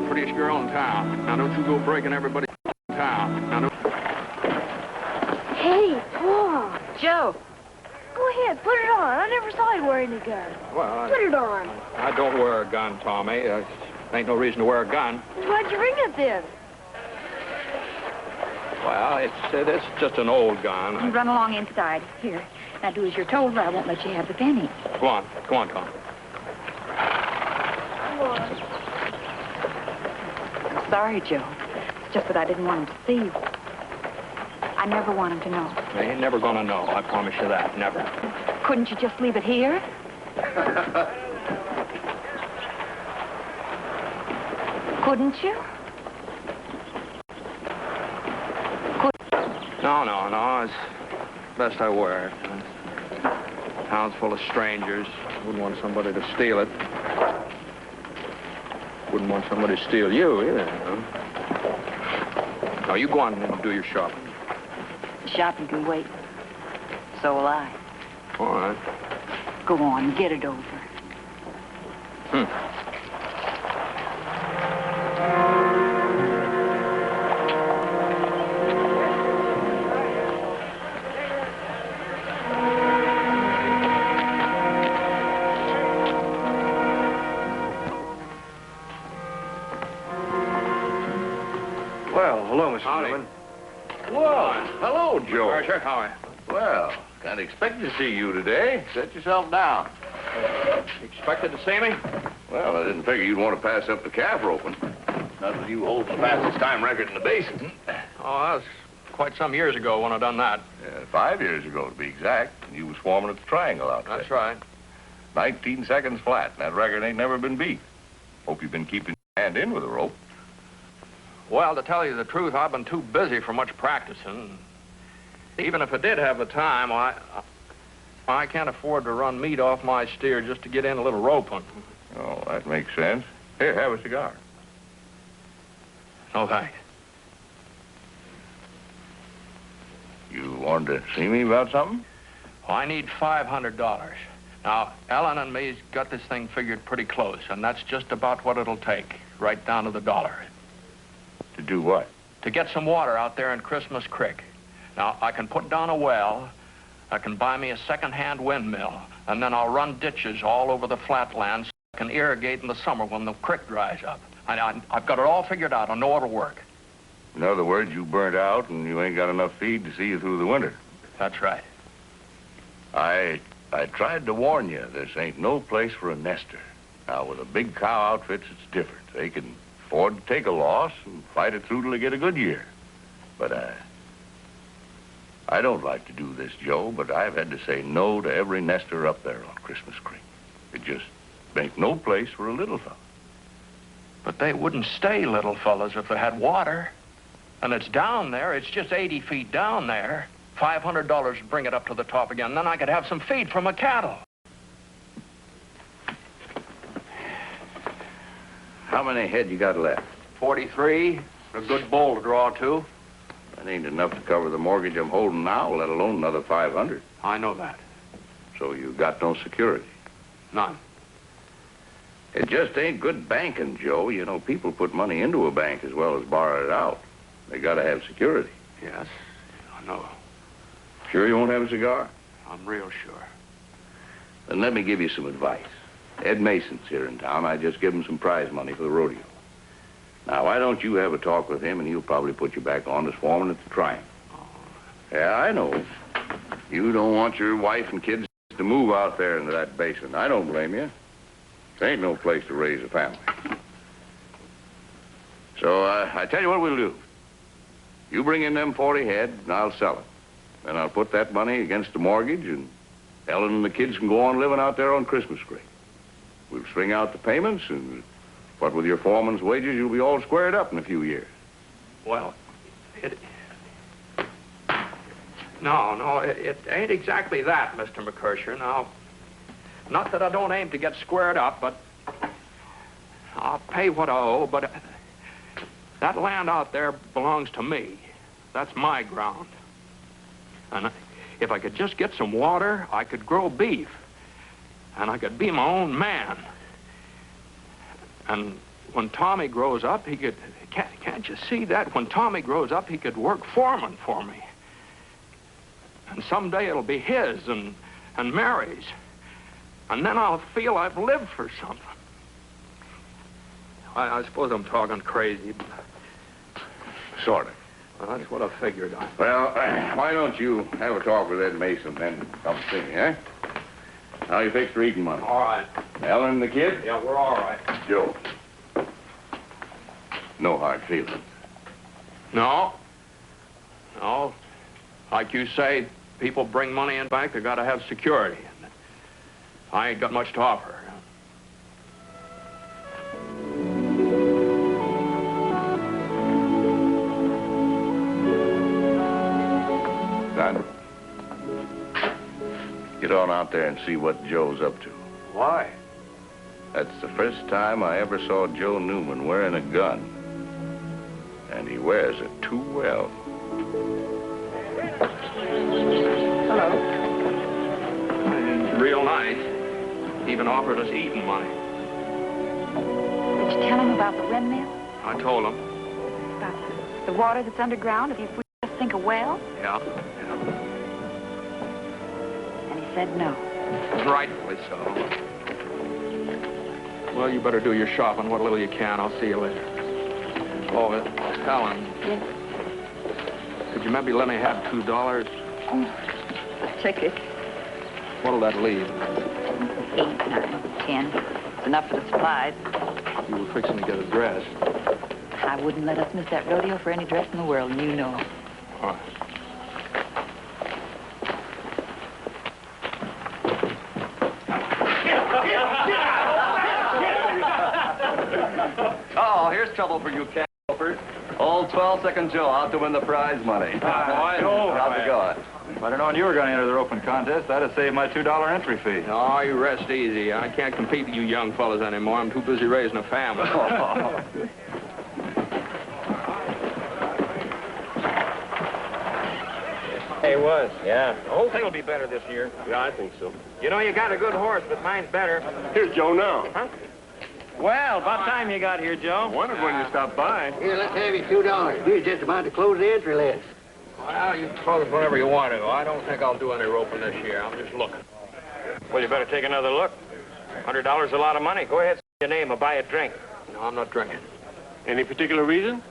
prettiest girl in town. Now, don't you go breaking everybody in town. Now, don't... Hey, Paul. Joe. Go ahead, put it on. I never saw you wear any gun. Well, Put it on. I don't wear a gun, Tommy. Ain't no reason to wear a gun. Why'd you bring it then? Well, it's just an old gun. You run along inside. Here. Now do as you're told, or I won't let you have the penny. Go on, Tom. Come on. I'm sorry, Joe. It's just that I didn't want him to see you. I never want him to know. They ain't never gonna know, I promise you that, never. Couldn't you just leave it here? Couldn't you? No, it's best I wear it. Town's full of strangers. Wouldn't want somebody to steal it. Wouldn't want somebody to steal you either, huh? Now, you go on and do your shopping. Shopping can wait. So will I. All right. Go on, get it over. Well, hello, Mr. Newman. Well, hello, Joe. McKersher, how are you? Well, can't expect to see you today. Set yourself down. Expected to see me? Well, I didn't figure you'd want to pass up the calf roping. Not that you hold the fastest time record in the basin. Oh, that was quite some years ago when I done that. Yeah, 5 years ago, to be exact. And you was swarming at the triangle out there. That's right. 19 seconds flat. And that record ain't never been beat. Hope you've been keeping your hand in with the rope. Well, to tell you the truth, I've been too busy for much practicing. Even if I did have the time, I can't afford to run meat off my steer just to get in a little roping. Oh, that makes sense. Here, have a cigar. No, thanks. You wanted to see me about something? Well, I need $500. Now, Ellen and me's got this thing figured pretty close, and that's just about what it'll take, right down to the dollar. To do what? To get some water out there in Christmas Creek. Now, I can put down a well, I can buy me a second-hand windmill, and then I'll run ditches all over the flatlands so I can irrigate in the summer when the creek dries up. I've got it all figured out. I know it'll work. In other words, you burnt out and you ain't got enough feed to see you through the winter. That's right. I tried to warn you, this ain't no place for a nester. Now, with the big cow outfits, it's different. They can afford to take a loss and fight it through till they get a good year. But I don't like to do this, Joe, but I've had to say no to every nester up there on Christmas Creek. It just ain't no place for a little fella. But they wouldn't stay little fellas if they had water. And it's down there. It's just 80 feet down there. $500 to bring it up to the top again. Then I could have some feed for my cattle. How many head you got left? 43. A good bull to draw to. That ain't enough to cover the mortgage I'm holding now, let alone another 500. I know that. So you got no security? None. It just ain't good banking, Joe. You know, people put money into a bank as well as borrow it out. They gotta have security. Yes, I know. Sure you won't have a cigar? I'm real sure. Then let me give you some advice. Ed Mason's here in town. I just give him some prize money for the rodeo. Now, why don't you have a talk with him, and he'll probably put you back on as foreman at the Triangle. Yeah, I know. You don't want your wife and kids to move out there into that basin. I don't blame you. There ain't no place to raise a family. So, I tell you what we'll do. You bring in them 40 head, and I'll sell it. Then I'll put that money against the mortgage, and Ellen and the kids can go on living out there on Christmas Creek. We'll string out the payments, and what with your foreman's wages, you'll be all squared up in a few years. Well, No, it ain't exactly that, Mr. McKersher. Now, not that I don't aim to get squared up, but I'll pay what I owe, but that land out there belongs to me. That's my ground. And if I could just get some water, I could grow beef. And I could be my own man. And when Tommy grows up, he could... Can't you see that? When Tommy grows up, he could work foreman for me. And someday it'll be his and Mary's. And then I'll feel I've lived for something. I suppose I'm talking crazy, but... Sort of. Well, that's what I figured on. Well, why don't you have a talk with Ed Mason, then come see me, eh? How you fix for eating money? All right. Ellen and the kid? Yeah, we're all right. Joe. No hard feelings. No. No. Like you say, people bring money in bank, they gotta have security. I ain't got much to offer. Son, get on out there and see what Joe's up to. Why? That's the first time I ever saw Joe Newman wearing a gun. And he wears it too well. Hello. Real nice. Even offered us eating money. Did you tell him about the windmill? I told him. About the water that's underground if we just sink a well? Yeah. And he said no. Rightfully so. Well, you better do your shopping, what little you can. I'll see you later. Oh, Helen. Yes? Could you maybe let me have $2? Oh, check it. What'll that leave? 8, 9, 10. It's enough for the supplies. You were fixing to get a dress. I wouldn't let us miss that rodeo for any dress in the world, and you know. All right. Oh, here's trouble for you, cat. Old 12-second Joe out to win the prize money. How's it going? If I'd have known you were going to enter the open contest, I'd have saved my $2 entry fee. Oh, you rest easy. I can't compete with you young fellas anymore. I'm too busy raising a family. Hey, was. Yeah. The whole thing will be better this year. Yeah, I think so. You know, you got a good horse, but mine's better. Here's Joe now. Huh? Well, about time you got here, Joe. Wondered when you stopped by. Here, let's have you $2. We was just about to close the entry list. Well, you close whenever you want to. I don't think I'll do any roping this year. I'm just looking. Well, you better take another look. $100 is a lot of money. Go ahead, say your name. I'll buy a drink. No, I'm not drinking. Any particular reason?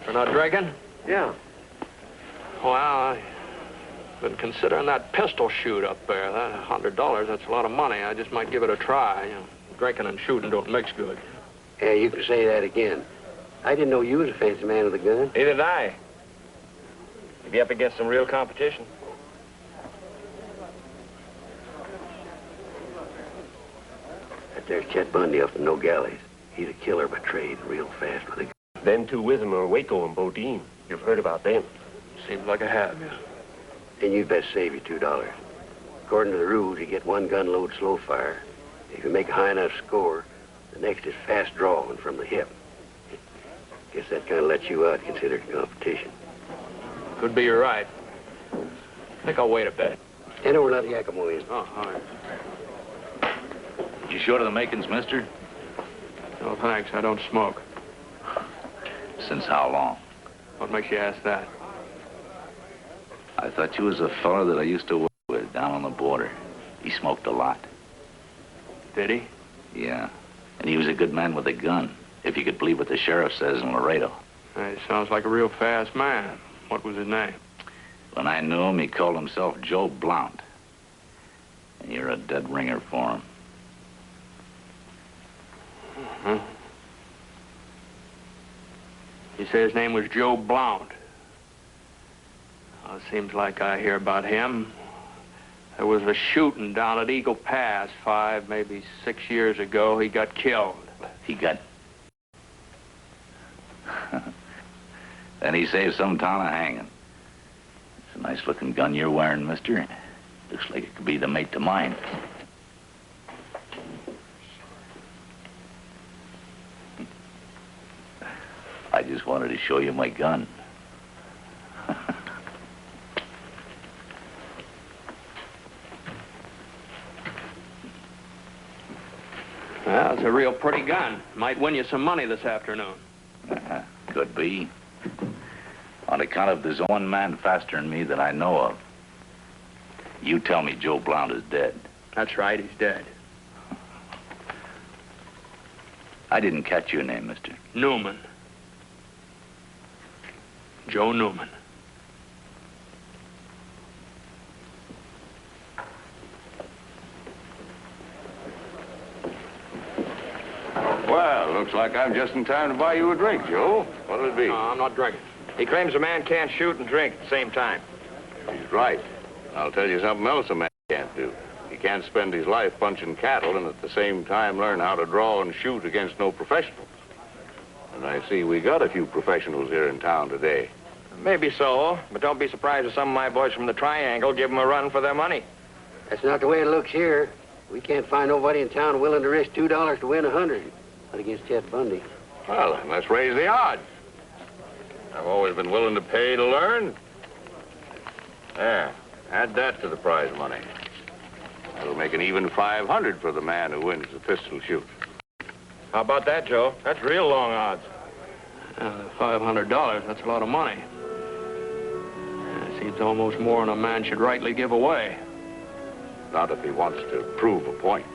You're not drinking? Yeah. Well, I've been considering that pistol shoot up there. That $100, that's a lot of money. I just might give it a try. You know, drinking and shooting don't mix good. Yeah, you can say that again. I didn't know you was a fancy man with a gun. Neither did I. You'd be up against some real competition. That there's Chet Bundy up in No Galleys. He's a killer by trade, real fast with a gun. Them two with him are Waco and Bodine. You've heard about them. Seems like I have, yeah. Then you'd best save your $2. According to the rules, you get one gun load slow fire. If you make a high enough score, the next is fast drawing from the hip. Guess that kind of lets you out considered competition. Could be you're right. I think I'll wait a bit. Hand over another Yakimo in. Oh, all right. You sure to the makings, mister? No, thanks. I don't smoke. Since how long? What makes you ask that? I thought you was a fella that I used to work with down on the border. He smoked a lot. Did he? Yeah. And he was a good man with a gun, if you could believe what the sheriff says in Laredo. He sounds like a real fast man. What was his name? When I knew him, he called himself Joe Blount. And you're a dead ringer for him. Uh-huh. You say his name was Joe Blount. Well, it seems like I hear about him. There was a shooting down at Eagle Pass 5, maybe 6 years ago. He got killed. He got... Then he saved some town a hanging. It's a nice-looking gun you're wearing, mister. Looks like it could be the mate to mine. I just wanted to show you my gun. Well, it's a a real pretty gun. Might win you some money this afternoon. Could be. On account of there's one man faster than me that I know of. You tell me Joe Blount is dead. That's right, he's dead. I didn't catch your name, mister. Newman. Joe Newman. Well, looks like I'm just in time to buy you a drink, Joe. What'll it be? No, I'm not drinking. He claims a man can't shoot and drink at the same time. He's right. I'll tell you something else a man can't do. He can't spend his life punching cattle and at the same time learn how to draw and shoot against no professionals. And I see we got a few professionals here in town today. Maybe so, but don't be surprised if some of my boys from the Triangle give them a run for their money. That's not the way it looks here. We can't find nobody in town willing to risk $2 to win 100. Not against Chet Bundy. Well, then let's raise the odds. I've always been willing to pay to learn. There, add that to the prize money. That'll make an even 500 for the man who wins the pistol shoot. How about that, Joe? That's real long odds. $500, that's a lot of money. Seems almost more than a man should rightly give away. Not if he wants to prove a point.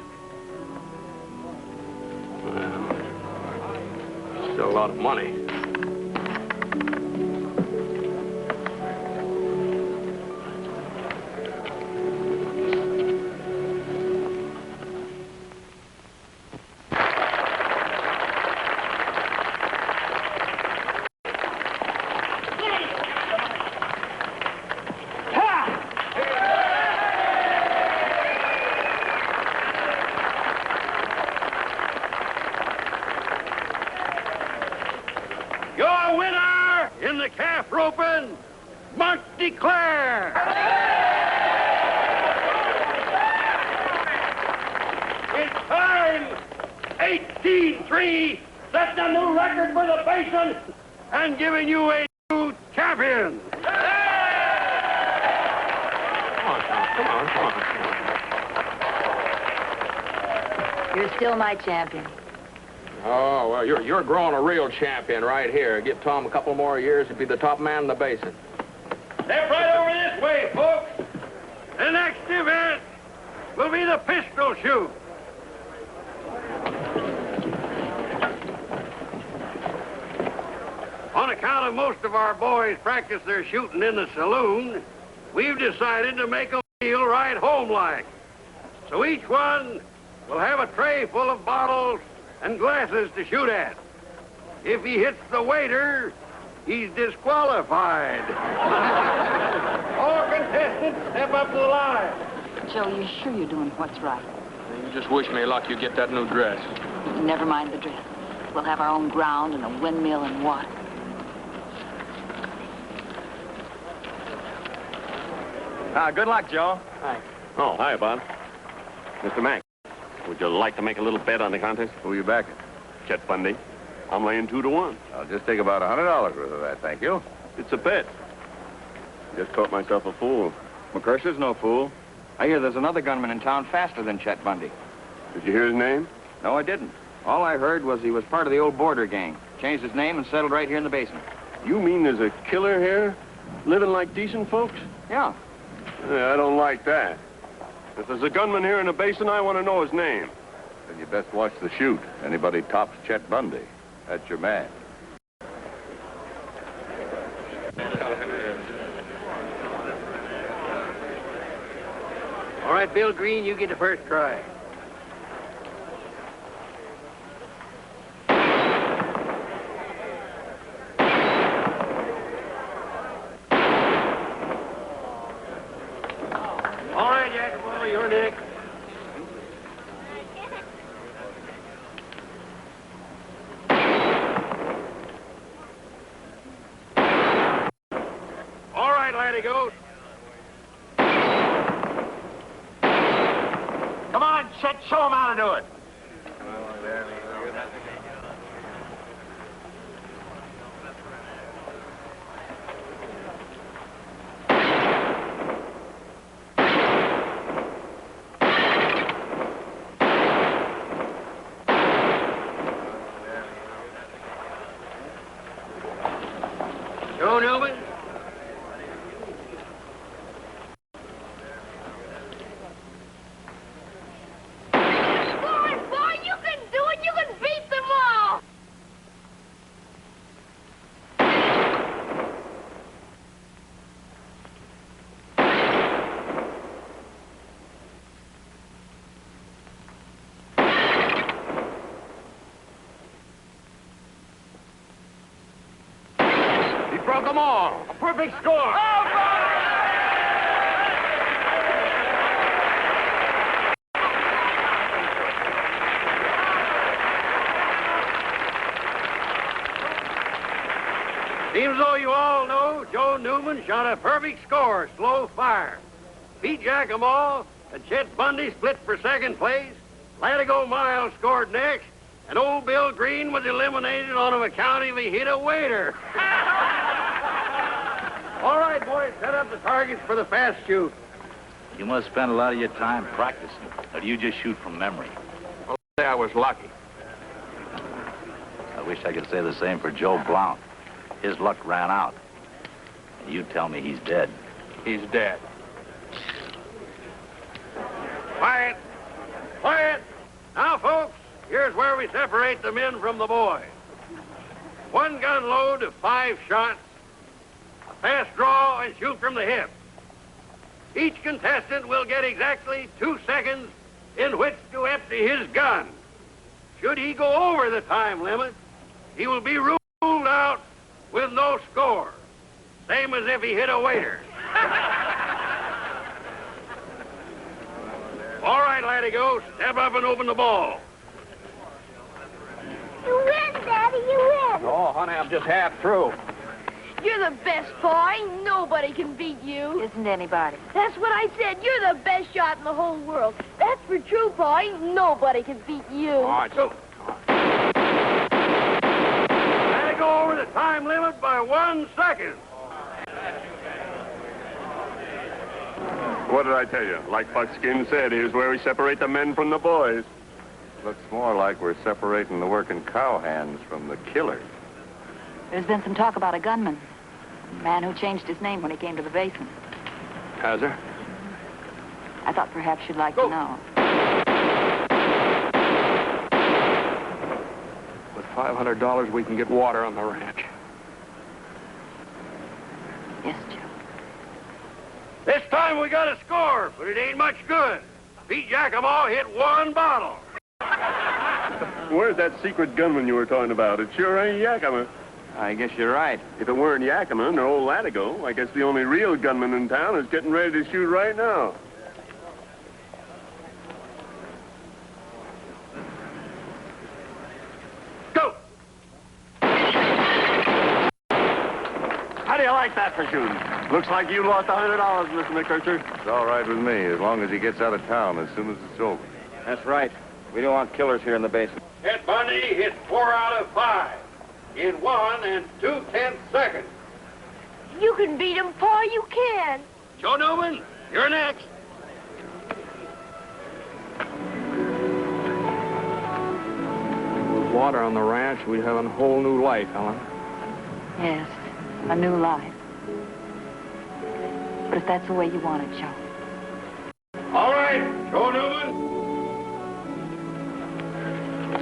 Well, still a lot of money. And giving you a new champion. Come on. You're still my champion. Oh, well, you're growing a real champion right here. Give Tom a couple more years, he'd be the top man in the basin. Step right over this way, folks. The next event will be the pistol shoot. On account of most of our boys practice their shooting in the saloon, we've decided to make them feel right home-like. So each one will have a tray full of bottles and glasses to shoot at. If he hits the waiter, he's disqualified. All contestants, step up to the line. Joe, you sure you're doing what's right? You just wish me luck you get that new dress. Never mind the dress. We'll have our own ground and a windmill and water. Good luck, Joe. Thanks. Oh, hi, Bob. Mr. Mack, would you like to make a little bet on the contest? Who are you backing? Chet Bundy. I'm laying 2 to 1. I'll just take about $100 worth of that, thank you. It's a bet. Just caught myself a fool. McKersher's no fool. I hear there's another gunman in town faster than Chet Bundy. Did you hear his name? No, I didn't. All I heard was he was part of the old border gang. Changed his name and settled right here in the basement. You mean there's a killer here? Living like decent folks? Yeah. Yeah, I don't like that. If there's a gunman here in the basin, I want to know his name. Then you best watch the shoot. Anybody tops Chet Bundy, that's your man. All right, Bill Green, you get the first try. All right, Jack, well, you're next. All right, laddie goes. Come on, Chet, show him how to do it. Joe Newman? Come on, boy, you can do it. You can beat them all. He broke them all. A perfect score. Seems though you all know Joe Newman shot a perfect score, slow fire. Pete Giacomo and Chet Bundy split for second place. Latigo Miles scored next, and old Bill Green was eliminated on account of he hit a waiter. All right, boys, set up the targets for the fast shoot. You must spend a lot of your time practicing, or do you just shoot from memory? I'll say I was lucky. I wish I could say the same for Joe Blount. His luck ran out. And you tell me he's dead. He's dead. Quiet. Quiet. Now, folks, here's where we separate the men from the boys. 1 gun load of 5 shots, a fast draw, and shoot from the hip. Each contestant will get exactly 2 seconds in which to empty his gun. Should he go over the time limit, he will be ruled out with no score. Same as if he hit a waiter. All right, Latigo, step up and open the ball. You win, Daddy, you win. Oh, honey, I'm just half through. You're the best, boy. Nobody can beat you. Isn't anybody? That's what I said. You're the best shot in the whole world. That's for true, boy. Nobody can beat you. All right, so... Go over the time limit by 1 second. What did I tell you? Like Buckskin said, here's where we separate the men from the boys. Looks more like we're separating the working cowhands from the killers. There's been some talk about a gunman. A man who changed his name when he came to the basin. Has there? I thought perhaps you'd like to know. With $500, we can get water on the ranch. Yes, Joe. This time we got a score, but it ain't much good. Pete Giacomo hit 1 bottle. Where's that secret gunman you were talking about? It sure ain't Yakima. I guess you're right. If it weren't Yakima nor old Latigo, I guess the only real gunman in town is getting ready to shoot right now. Go! How do you like that for shooting? Looks like you lost $100, Mr. McKersher. It's all right with me, as long as he gets out of town as soon as it's over. That's right. We don't want killers here in the basin. Chet Bundy hit 4 out of 5 in 1 2/10 seconds. You can beat him, Pa. You can. Joe Newman, you're next. With water on the ranch, we'd have a whole new life, Helen. Yes, a new life. But if that's the way you want it, Joe. All right, Joe Newman.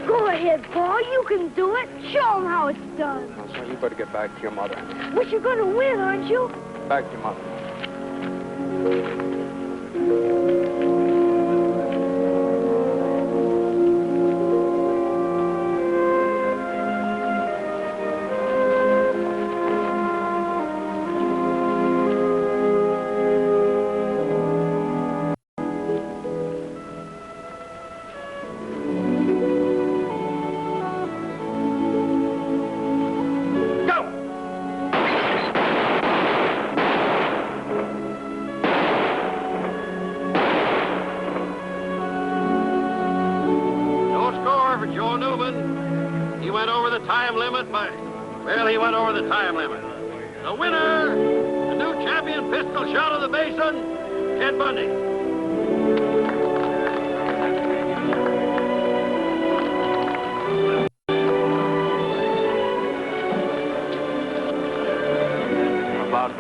Go ahead, Pa. You can do it. Show him how it's done. Now, son, you better get back to your mother. But you're going to win, aren't you? Back to your mother. He went over the time limit. The winner, the new champion pistol shot of the basin, Chet Bundy.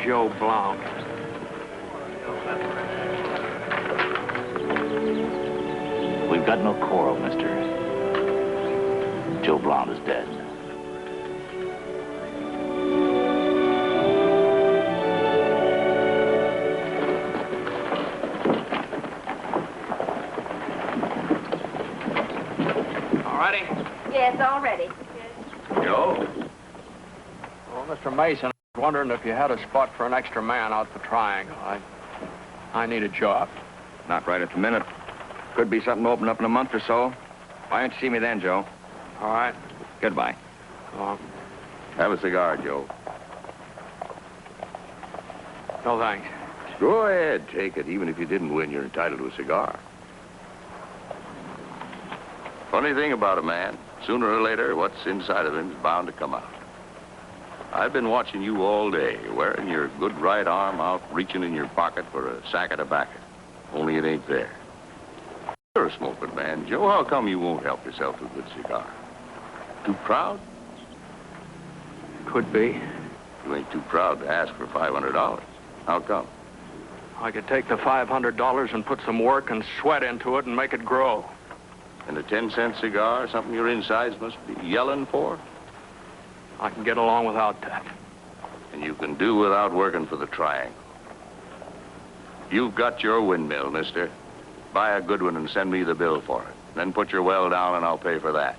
Joe Blount. We've got no quarrel, mister. Joe Blount is dead. All ready? Yes, all ready. Joe? Well, Mr. Mason, I was wondering if you had a spot for an extra man out the triangle. I need a job. Not right at the minute. Could be something to open up in a month or so. Why don't you see me then, Joe? All right. Goodbye. Have a cigar, Joe. No, thanks. Go ahead, take it. Even if you didn't win, you're entitled to a cigar. Funny thing about a man, sooner or later, what's inside of him is bound to come out. I've been watching you all day, wearing your good right arm out, reaching in your pocket for a sack of tobacco. Only it ain't there. You're a smoking man, Joe. How come you won't help yourself to a good cigar? Too proud? Could be. You ain't too proud to ask for $500. How come? I could take the $500 and put some work and sweat into it and make it grow. And a 10-cent cigar, something your insides must be yelling for? I can get along without that. And you can do without working for the triangle. You've got your windmill, mister. Buy a good one and send me the bill for it. Then put your well down and I'll pay for that.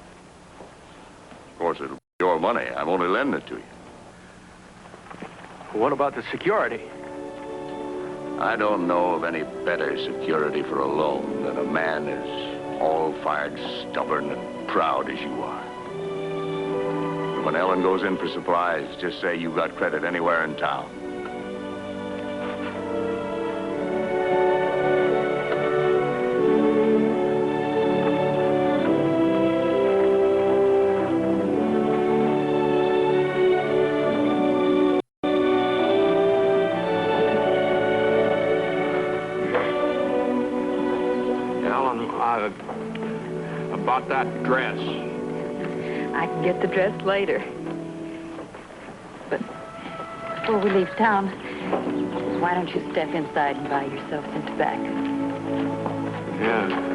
Of course, it'll be your money. I'm only lending it to you. What about the security? I don't know of any better security for a loan than a man as all-fired, stubborn, and proud as you are. But when Ellen goes in for supplies, just say you got credit anywhere in town. About that dress. I can get the dress later. But before we leave town, why don't you step inside and buy yourself some tobacco? Yeah.